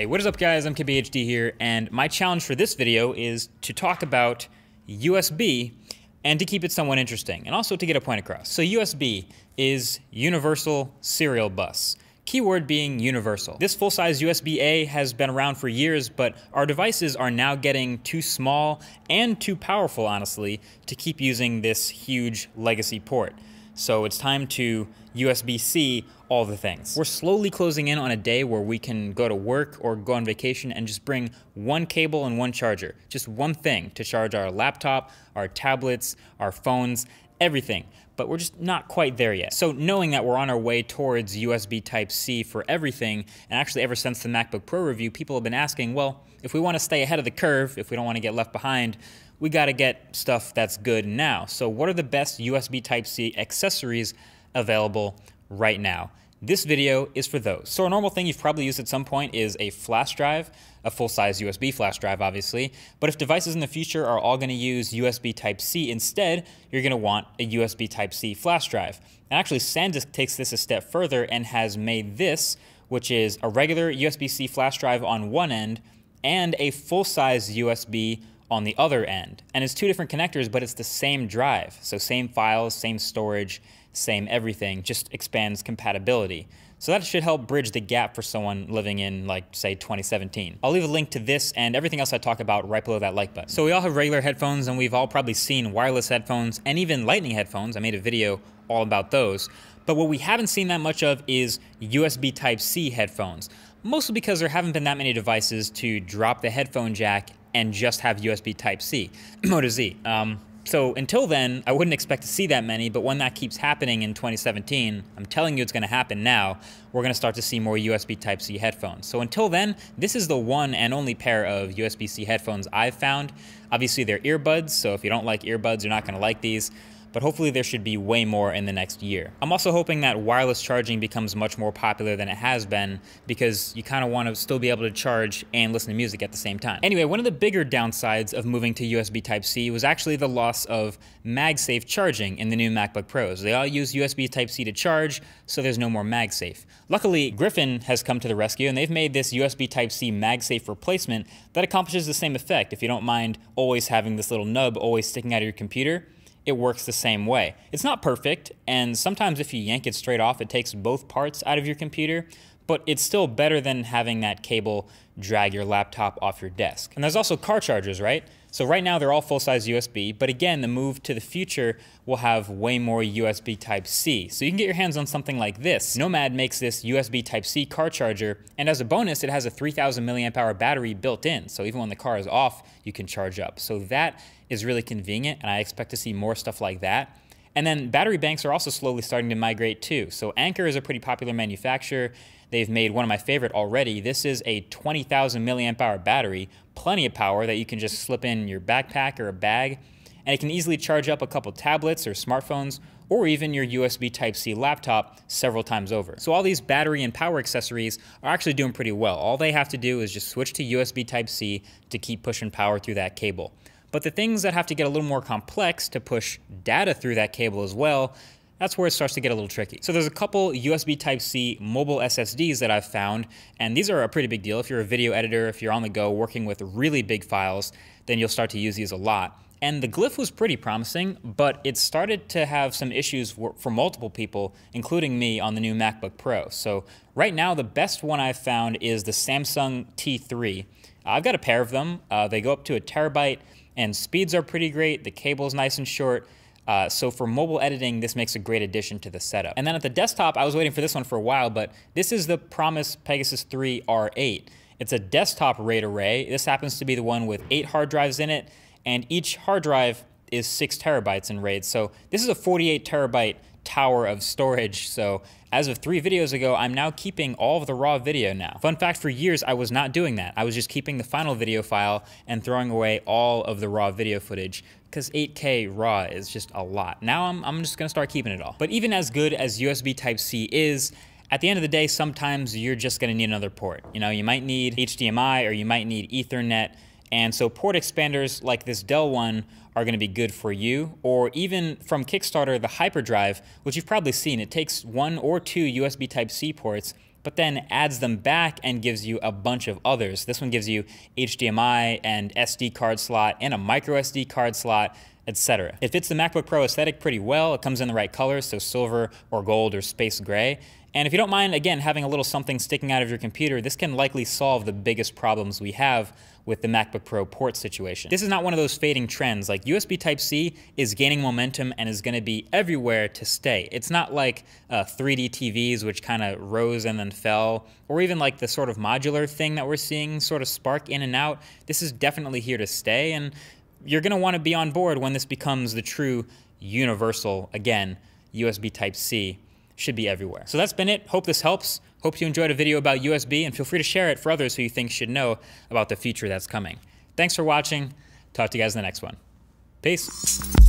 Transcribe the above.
Hey, what is up guys? I'm KBHD here, and my challenge for this video is to talk about USB and to keep it somewhat interesting, and also to get a point across. So USB is Universal Serial Bus. Keyword being universal. This full-size USB-A has been around for years, but our devices are now getting too small and too powerful, honestly, to keep using this huge legacy port. So it's time to USB-C all the things. We're slowly closing in on a day where we can go to work or go on vacation and just bring one cable and one charger. Just one thing to charge our laptop, our tablets, our phones, everything. But we're just not quite there yet. So knowing that we're on our way towards USB Type-C for everything, and actually ever since the MacBook Pro review, people have been asking, well, if we want to stay ahead of the curve, if we don't want to get left behind, we got to get stuff that's good now. So what are the best USB Type-C accessories available right now? This video is for those. So a normal thing you've probably used at some point is a flash drive, a full-size USB flash drive, obviously. But if devices in the future are all going to use USB Type-C instead, you're going to want a USB Type-C flash drive. And actually, SanDisk takes this a step further and has made this, which is a regular USB-C flash drive on one end and a full-size USB on the other end. And it's two different connectors, but it's the same drive. So same files, same storage, same everything, just expands compatibility. So that should help bridge the gap for someone living in, like, say, 2017. I'll leave a link to this and everything else I talk about right below that like button. So we all have regular headphones, and we've all probably seen wireless headphones and even lightning headphones. I made a video all about those. But what we haven't seen that much of is USB Type-C headphones, mostly because there haven't been that many devices to drop the headphone jack and just have USB Type-C, Moto Z. So until then, I wouldn't expect to see that many, but when that keeps happening in 2017, I'm telling you it's going to happen now, we're going to start to see more USB Type-C headphones. So until then, this is the one and only pair of USB-C headphones I've found. Obviously, they're earbuds, so if you don't like earbuds, you're not going to like these. But hopefully there should be way more in the next year. I'm also hoping that wireless charging becomes much more popular than it has been, because you kind of want to still be able to charge and listen to music at the same time. Anyway, one of the bigger downsides of moving to USB Type-C was actually the loss of MagSafe charging in the new MacBook Pros. They all use USB Type-C to charge, so there's no more MagSafe. Luckily, Griffin has come to the rescue, and they've made this USB Type-C MagSafe replacement that accomplishes the same effect. If you don't mind always having this little nub always sticking out of your computer, it works the same way. It's not perfect, and sometimes if you yank it straight off, it takes both parts out of your computer, but it's still better than having that cable drag your laptop off your desk. And there's also car chargers, right? So right now they're all full-size USB, but again, the move to the future will have way more USB Type-C. So you can get your hands on something like this. Nomad makes this USB Type-C car charger, and as a bonus, it has a 3000 milliamp hour battery built in. So even when the car is off, you can charge up. So that is really convenient, and I expect to see more stuff like that. And then battery banks are also slowly starting to migrate too. So Anker is a pretty popular manufacturer. They've made one of my favorite already. This is a 20,000 milliamp hour battery, plenty of power that you can just slip in your backpack or a bag, and it can easily charge up a couple tablets or smartphones, or even your USB Type-C laptop several times over. So all these battery and power accessories are actually doing pretty well. All they have to do is just switch to USB Type-C to keep pushing power through that cable. But the things that have to get a little more complex to push data through that cable as well, that's where it starts to get a little tricky. So there's a couple USB Type-C mobile SSDs that I've found, and these are a pretty big deal. If you're a video editor, if you're on the go working with really big files, then you'll start to use these a lot. And the Glyph was pretty promising, but it started to have some issues for multiple people, including me, on the new MacBook Pro. So right now, the best one I've found is the Samsung T3. I've got a pair of them. They go up to 1 terabyte, and speeds are pretty great. The cable's nice and short. So for mobile editing, this makes a great addition to the setup. And then at the desktop, I was waiting for this one for a while, but this is the Promise Pegasus 3 R8. It's a desktop RAID array. This happens to be the one with 8 hard drives in it, and each hard drive is 6 terabytes in RAID. So this is a 48 terabyte tower of storage. So as of 3 videos ago, I'm now keeping all of the raw video now. Fun fact, for years, I was not doing that. I was just keeping the final video file and throwing away all of the raw video footage, because 8K raw is just a lot. Now I'm just gonna start keeping it all. But even as good as USB Type-C is, at the end of the day, sometimes you're just gonna need another port. You know, you might need HDMI or you might need Ethernet. And so port expanders like this Dell one are going to be good for you, or even from Kickstarter, the Hyperdrive, which you've probably seen. It takes 1 or 2 USB Type-C ports but then adds them back and gives you a bunch of others. This one gives you HDMI and SD card slot and a micro SD card slot, etc. It fits the MacBook Pro aesthetic pretty well. It comes in the right colors, so silver or gold or space gray. And if you don't mind, again, having a little something sticking out of your computer, this can likely solve the biggest problems we have with the MacBook Pro port situation. This is not one of those fading trends. Like, USB Type-C is gaining momentum and is gonna be everywhere to stay. It's not like 3D TVs, which kind of rose and then fell, or even like the sort of modular thing that we're seeing sort of spark in and out. This is definitely here to stay, and you're gonna wanna be on board when this becomes the true universal, again, USB Type-C. Should be everywhere. So that's been it. Hope this helps. Hope you enjoyed a video about USB, and feel free to share it for others who you think should know about the feature that's coming. Thanks for watching. Talk to you guys in the next one. Peace.